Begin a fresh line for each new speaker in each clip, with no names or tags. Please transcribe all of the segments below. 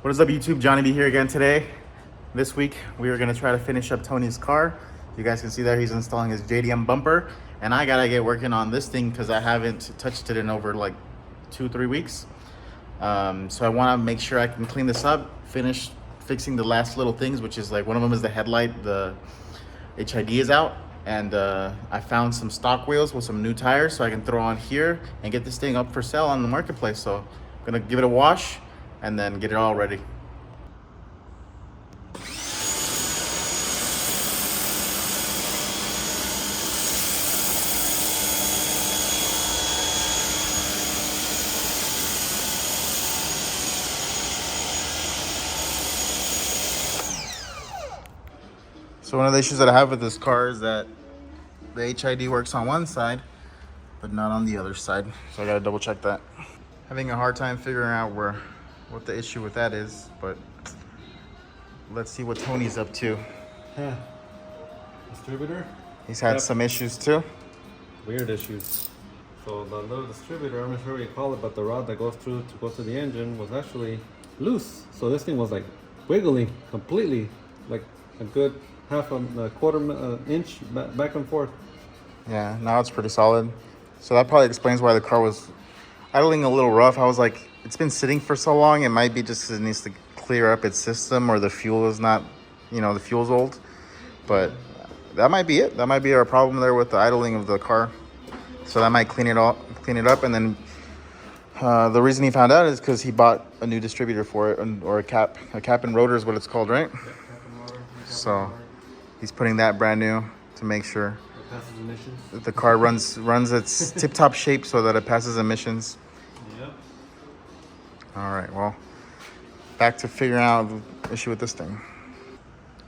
What is up, YouTube? Johnny B here again today. This week we are gonna try to finish up Tony's car. You guys can see there he's installing his JDM bumper, and I gotta get working on this thing because I haven't touched it in over like 2-3 weeks. So I want to make sure I can clean this up, finish fixing the last little things, which is like one of them is the headlight. The HID is out, and I found some stock wheels with some new tires, so I can throw on here and get this thing up for sale on the marketplace. So I'm gonna give it a wash and then get it all ready. So one of the issues that I have with this car is that the HID works on one side, but not on the other side. So I gotta double check that. Having a hard time figuring out what the issue with that is, but let's see what Tony's up to.
Yeah. Distributor?
He's had some issues too.
Weird issues. So the little distributor, I'm not sure what you call it, but the rod that goes through to go to the engine was actually loose. So this thing was like wiggling completely, like a good a quarter inch back and forth.
Yeah, now it's pretty solid. So that probably explains why the car was idling a little rough. I was like, it's been sitting for so long, it might be just 'cause it needs to clear up its system, or the fuel is not, the fuel's old. But that might be it. That might be our problem there with the idling of the car. So that might clean it up. And then the reason he found out is because he bought a new distributor for it, or a cap and rotor is what it's called, right?
Yep, cap and rotor.
So he's putting that brand new to make sure
it passes emissions.
that the car runs its tip-top shape so that it passes emissions.
Yep.
All right, well, back to figuring out the issue with this thing.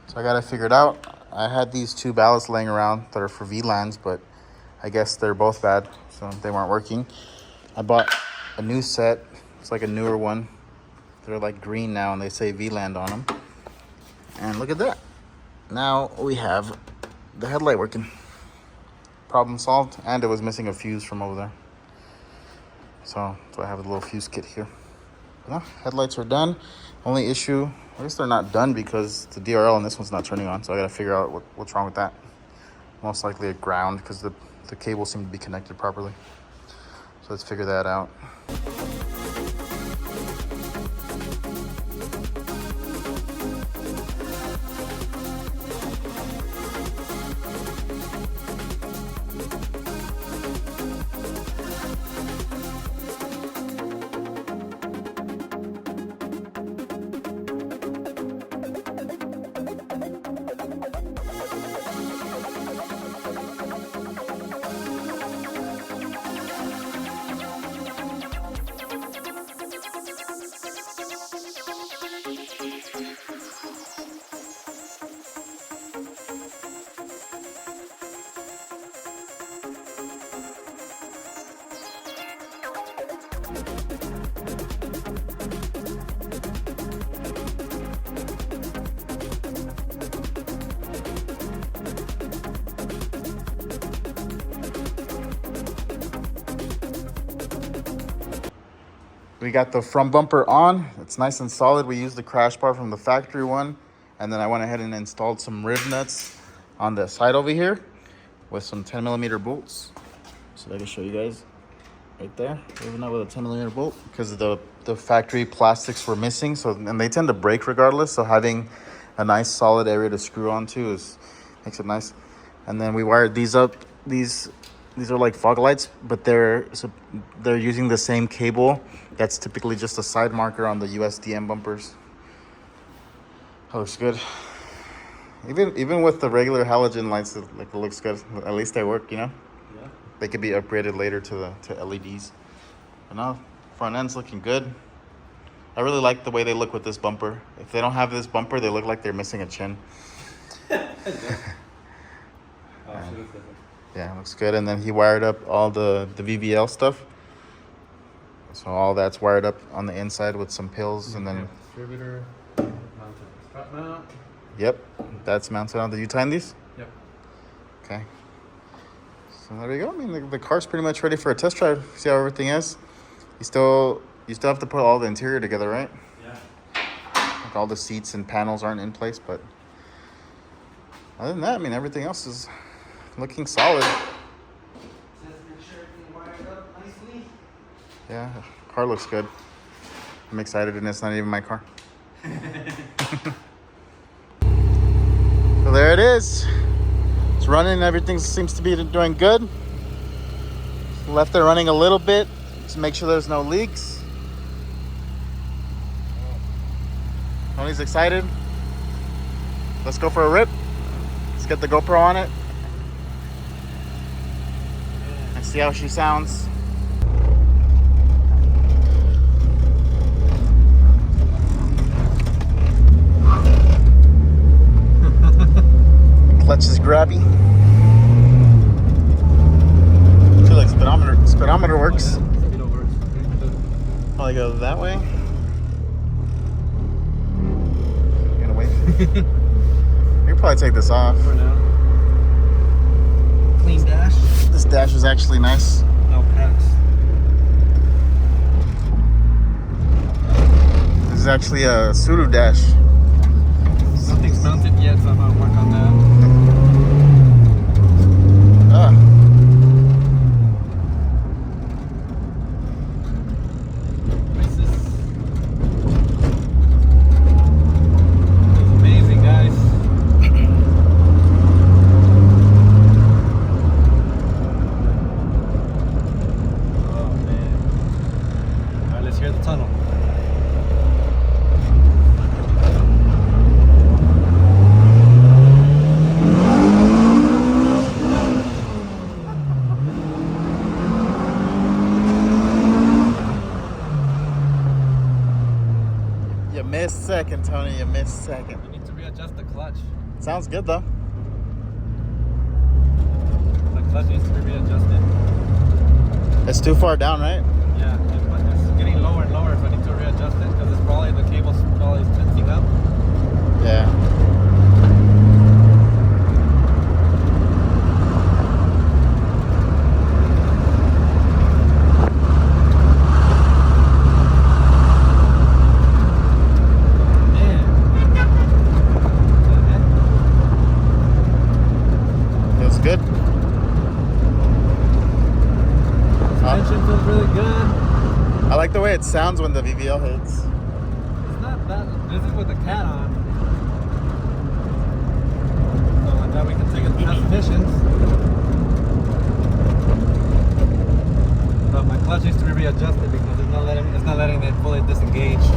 So I got to figure it out. I had these two ballasts laying around that are for VLANs, but I guess they're both bad, so they weren't working. I bought a new set. It's like a newer one. They're like green now, and they say VLAN on them. And look at that. Now we have the headlight working. Problem solved, and it was missing a fuse from over there. So I have a little fuse kit here. Well, headlights are done. Only issue, I guess they're not done because the DRL on this one's not turning on, so I gotta figure out what's wrong with that. Most likely a ground, because the cable seemed to be connected properly. So let's figure that out. We got the front bumper on. It's nice and solid. We used the crash bar from the factory one. And then I went ahead and installed some rib nuts on the side over here with some 10mm bolts. So I can show you guys right there. Rib nut with a 10mm bolt because the factory plastics were missing. And they tend to break regardless. So having a nice solid area to screw onto makes it nice. And then we wired these up. These are like fog lights, but they're using the same cable that's typically just a side marker on the USDM bumpers. That looks good. Even with the regular halogen lights, it looks good. At least they work, Yeah. They could be upgraded later to LEDs. But now, front end's looking good. I really like the way they look with this bumper. If they don't have this bumper, they look like they're missing a chin. Yeah, it looks good. And then he wired up all the VVL stuff. So all that's wired up on the inside with some pills, and then
Distributor mounted strap mount.
Yep, that's mounted on. Did you time these?
Yep.
Okay. So there we go. I mean, the car's pretty much ready for a test drive. See how everything is. You still have to put all the interior together, right?
Yeah.
Like all the seats and panels aren't in place, but other than that, I mean, everything else is looking solid. Yeah, car looks good. I'm excited, and it's not even my car. So there it is. It's running. Everything seems to be doing good. Left it running a little bit to make sure there's no leaks. Tony's excited. Let's go for a rip. Let's get the GoPro on it and see how she sounds. Clutch is grabby. I feel like speedometer works. Probably go that way. You gonna wait? You can probably take this off.
For now. Clean dash.
This dash is actually nice.
No cracks.
This is actually a pseudo dash.
Nothing's mounted yet, so I'm gonna work on that. Amazing, guys. Oh man. Alright, let's hear the tunnel.
You missed second, Tony. You missed second.
You need to readjust the clutch.
Sounds good though.
The clutch needs to be readjusted.
It's too far down, right?
Yeah, it's getting lower and lower, so I need to readjust it because it's probably the cable's probably tensing up.
Yeah. Feels good.
Suspension feels really good.
I like the way it sounds when the VVL hits.
It's not that. This is with the cat on. So like that we can take it past emissions. But my clutch needs to be readjusted because it's not letting it fully disengage.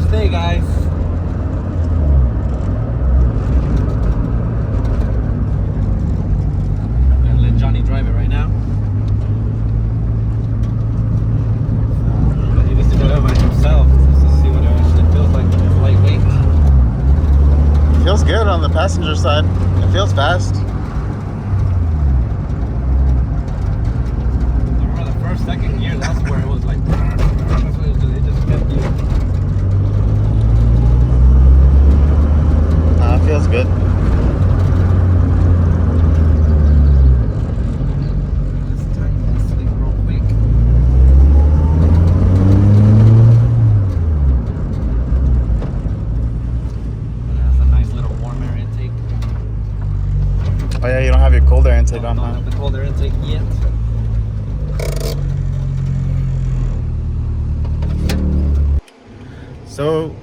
Day, guys. I'm gonna let Jonny drive it right now. But he needs to drive it by himself just to see what it actually feels like when it's lightweight.
Feels good on the passenger side. It feels fast.
I remember the first, second gear, that's where it was like it just kept you.
Feels good.
Let's tighten this thing real quick. It has a nice little warm air intake.
Oh yeah, you don't have your cold air intake on,
Don't
huh?
have the cold air intake yet.
So,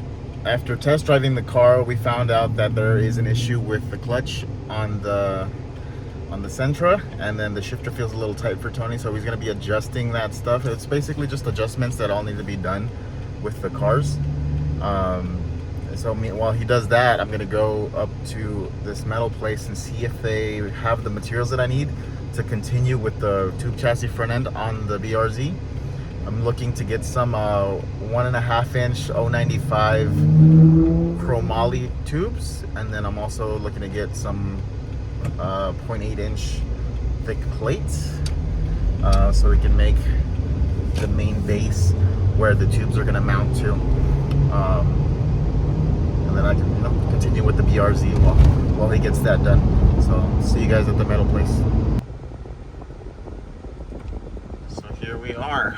after test driving the car, we found out that there is an issue with the clutch on the Sentra, and then the shifter feels a little tight for Tony, so he's going to be adjusting that stuff. It's basically just adjustments that all need to be done with the cars. So while he does that, I'm going to go up to this metal place and see if they have the materials that I need to continue with the tube chassis front end on the BRZ. I'm looking to get some 1.5 inch 095 chromoly tubes, and then I'm also looking to get some .8 inch thick plates, so we can make the main base where the tubes are going to mount to, and then I can, you know, continue with the BRZ while he gets that done. So see you guys at the metal place. So here we are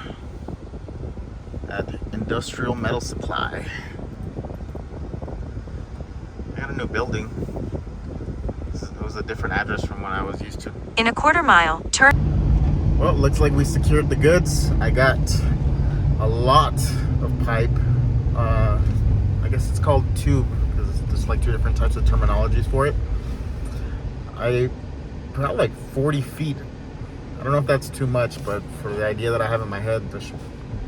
at Industrial Metal Supply. I got a new building. It was a different address from what I was used to.
In a quarter mile, turn.
Well, looks like we secured the goods. I got a lot of pipe. I guess it's called tube because there's like two different types of terminologies for it. I put out like 40 feet. I don't know if that's too much, but for the idea that I have in my head, there should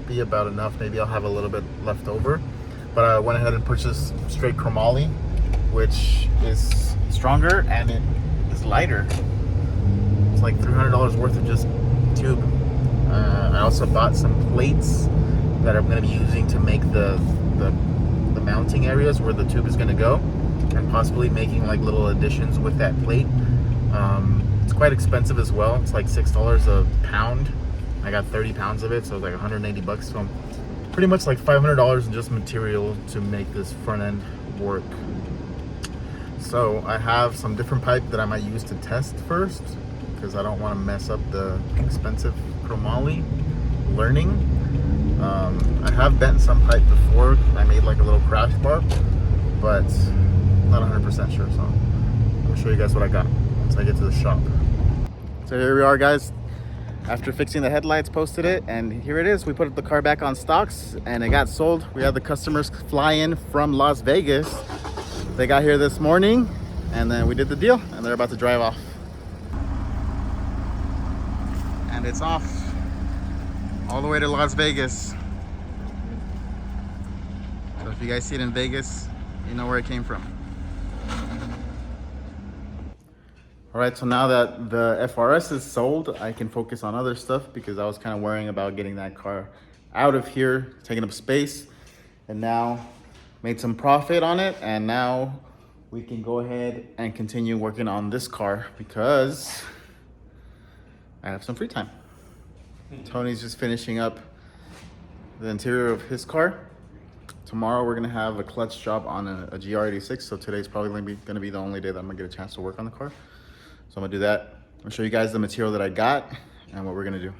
be about enough. Maybe I'll have a little bit left over. But I went ahead and purchased straight chromoly, which is stronger and it is lighter. It's like $300 worth of just tube. I also bought some plates that I'm going to be using to make the mounting areas where the tube is going to go, and possibly making like little additions with that plate. It's quite expensive as well. It's like $6 a pound. I got 30 pounds of it, so it's like 180 bucks. So pretty much like $500 in just material to make this front end work. So I have some different pipe that I might use to test first, because I don't want to mess up the expensive chromoly learning. I have bent some pipe before. I made like a little crash bar, but not 100% sure. So I'll show you guys what I got once I get to the shop. So here we are, guys. After fixing the headlights, posted it, and here it is. We put the car back on stocks and it got sold. We had the customers fly in from Las Vegas. They got here this morning and then we did the deal and they're about to drive off. And it's off all the way to Las Vegas. So if you guys see it in Vegas, you know where it came from. All right, so now that the FRS is sold, I can focus on other stuff because I was kind of worrying about getting that car out of here, taking up space, and now made some profit on it. And now we can go ahead and continue working on this car because I have some free time. Tony's just finishing up the interior of his car. Tomorrow we're gonna have a clutch job on a GR86, so today's probably gonna be the only day that I'm gonna get a chance to work on the car. So I'm gonna do that. I'll show you guys the material that I got and what we're gonna do.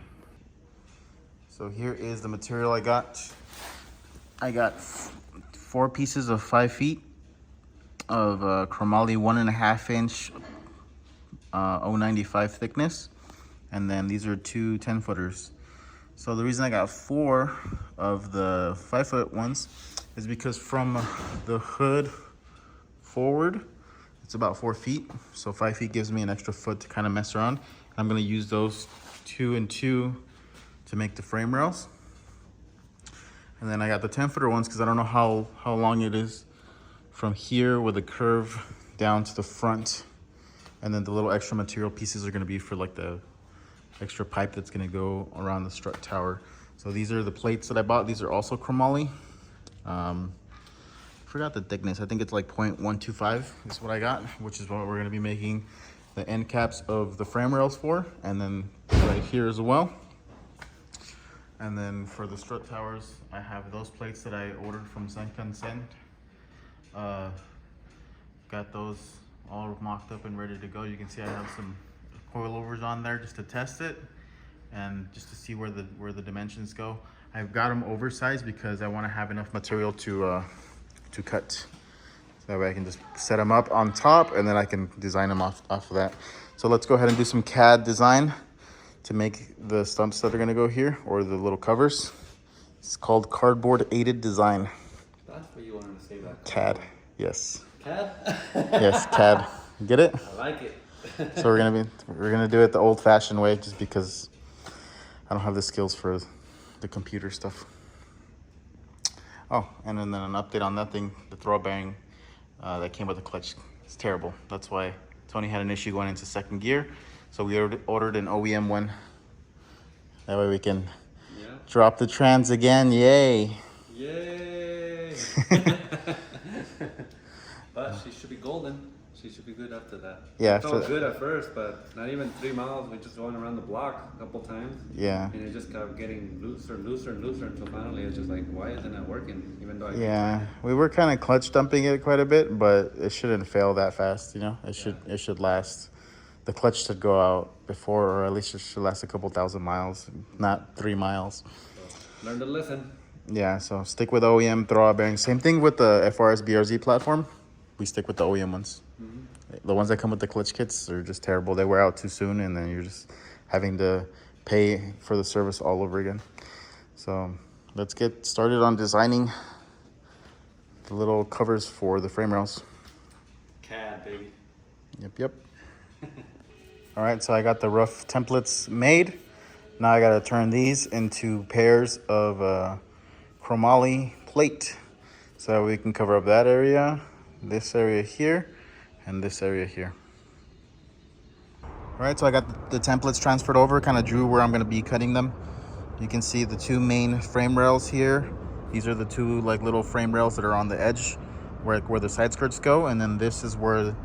So here is the material I got. I got 4 pieces of 5 feet of chromoly 1.5 inch 095 thickness. And then these are 2 10-footers. So the reason I got 4 of the 5-foot ones is because from the hood forward, it's about 4 feet. So 5 feet gives me an extra foot to kind of mess around. I'm gonna use those 2 and 2 to make the frame rails. And then I got the 10-footer ones because I don't know how long it is from here with a curve down to the front. And then the little extra material pieces are gonna be for like the extra pipe that's gonna go around the strut tower. So these are the plates that I bought. These are also chromoly. Forgot the thickness. I think it's like 0.125 is what I got, which is what we're gonna be making the end caps of the frame rails for. And then right here as well. And then for the strut towers, I have those plates that I ordered from San Consent. Got those all mocked up and ready to go. You can see I have some coilovers on there just to test it and just to see where the dimensions go. I've got them oversized because I want to have enough material to cut. So that way I can just set them up on top and then I can design them off of that. So let's go ahead and do some CAD design to make the stumps that are going to go here, or the little covers. It's called cardboard aided design.
That's what you wanted to say that.
CAD, yes.
CAD?
Yes, CAD. Get it?
I like it.
So we're gonna do it the old-fashioned way, just because I don't have the skills for the computer stuff. Oh, and then an update on that thing, the throw bearing that came with the clutch. It's terrible. That's why Tony had an issue going into second gear. So we ordered an OEM one. That way we can drop the trans again. Yay!
Yay! But she should be golden. She should be good after that.
Yeah,
It felt good at first, but not even 3 miles. We just going around the block a couple times.
Yeah.
And it just kept getting looser, looser, and looser until finally it's just like, why is it not working? Even though
Yeah, we were kind of clutch dumping it quite a bit, but it shouldn't fail that fast. You know, it should last. The clutch should go out before, or at least it should last a couple thousand miles, not 3 miles.
So, learn to listen.
Yeah, so stick with OEM throwout bearings. Same thing with the FRS BRZ platform. We stick with the OEM ones. The ones that come with the clutch kits are just terrible. They wear out too soon, and then you're just having to pay for the service all over again. So let's get started on designing the little covers for the frame rails.
CAD, baby.
Yep. All right, so I got the rough templates made. Now I got to turn these into pairs of chromoly plate so that we can cover up that area, this area here, and this area here. All right, so I got the templates transferred over, kind of drew where I'm going to be cutting them. You can see the two main frame rails here. These are the two like little frame rails that are on the edge where the side skirts go, and then this is where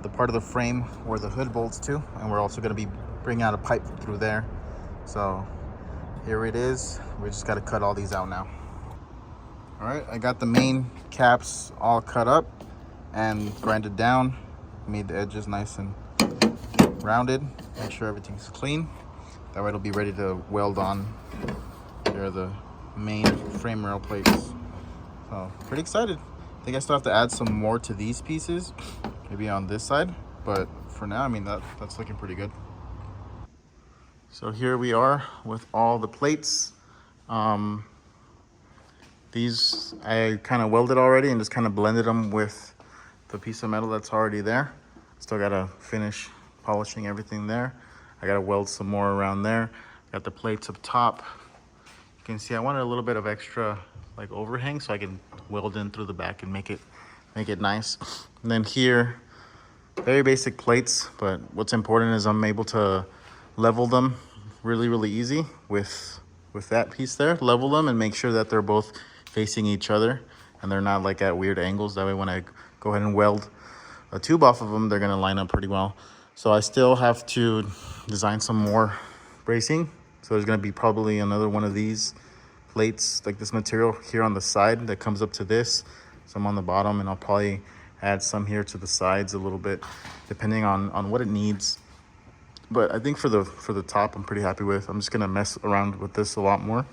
the part of the frame where the hood bolts to, and we're also going to be bringing out a pipe through there. So here it is. We just got to cut all these out now. All right, I got the main caps all cut up and grinded down. Made the edges nice and rounded. Make sure everything's clean. That way it'll be ready to weld on. There are the main frame rail plates. So pretty excited. I think I still have to add some more to these pieces, maybe on this side. But for now, I mean, that's looking pretty good. So here we are with all the plates. These I kind of welded already and just kind of blended them with the piece of metal that's already there. Still gotta finish polishing everything there. I gotta weld some more around there. Got the plates up top. You can see I wanted a little bit of extra like overhang so I can weld in through the back and make it nice. And then here, very basic plates, but what's important is I'm able to level them really easy with that piece there. Level them and make sure that they're both facing each other and they're not like at weird angles. That way when I go ahead and weld a tube off of them, they're gonna line up pretty well. So I still have to design some more bracing. So there's gonna be probably another one of these plates, like this material here on the side that comes up to this, some on the bottom, and I'll probably add some here to the sides a little bit, depending on what it needs. But I think for the top, I'm pretty happy with. I'm just gonna mess around with this a lot more.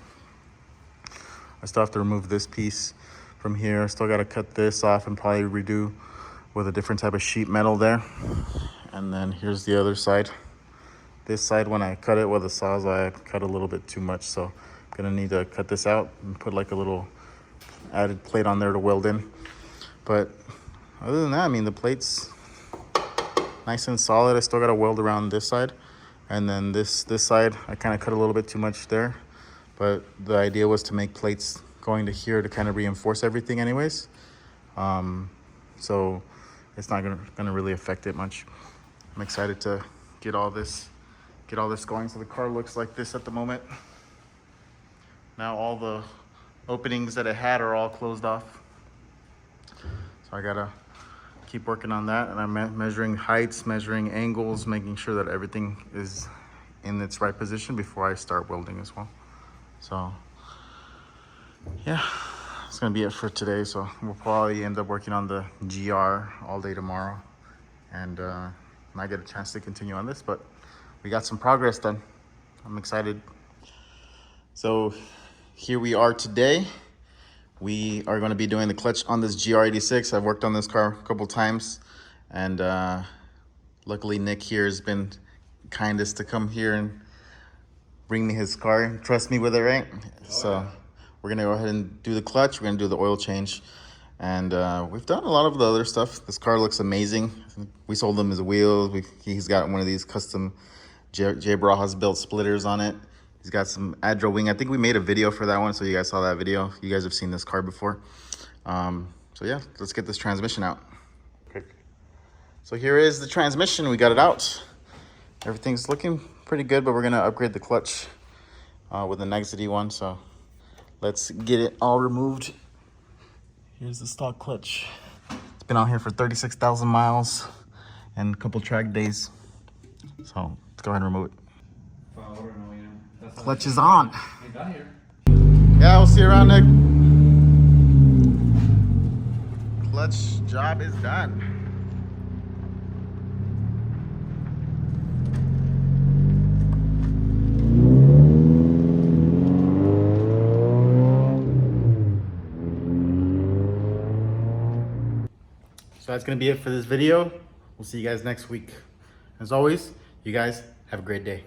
I still have to remove this piece from here. I still gotta cut this off and probably redo with a different type of sheet metal there. And then here's the other side. This side, when I cut it with a sawzall, I cut a little bit too much, so I'm gonna need to cut this out and put like a little added plate on there to weld in. But other than that, I mean, the plate's nice and solid. I still gotta weld around this side. And then this side, I kind of cut a little bit too much there. But the idea was to make plates going to here to kind of reinforce everything anyways. So it's not gonna really affect it much. I'm excited to get all this going. So the car looks like this at the moment. Now all the openings that it had are all closed off. So I gotta keep working on that. And I'm measuring heights, measuring angles, making sure that everything is in its right position before I start welding as well. So yeah, that's gonna be it for today. So we'll probably end up working on the GR all day tomorrow and not get a chance to continue on this, but we got some progress done. I'm excited. So here we are today. We are going to be doing the clutch on this GR86. I've worked on this car a couple times, and luckily Nick here has been kindest to come here and bring me his car and trust me with it, right? So we're gonna go ahead and do the clutch. We're gonna do the oil change, and we've done a lot of the other stuff. This car looks amazing. We sold him his wheels. He's got one of these custom Barajas built splitters on it. He's got some Adro wing. I think we made a video for that one, so you guys saw that video. You guys have seen this car before. So yeah, let's get this transmission out. Okay. So here is the transmission. We got it out. Everything's looking pretty good, but we're gonna upgrade the clutch with an Exity one. So let's get it all removed. Here's the stock clutch. It's Been out here for 36,000 miles and a couple track days. So let's go ahead and remove it. Clutch is on.
We got here.
Yeah, we'll see you around, Nick. Clutch job is done. So that's gonna be it for this video. We'll see you guys next week. As always, you guys have a great day.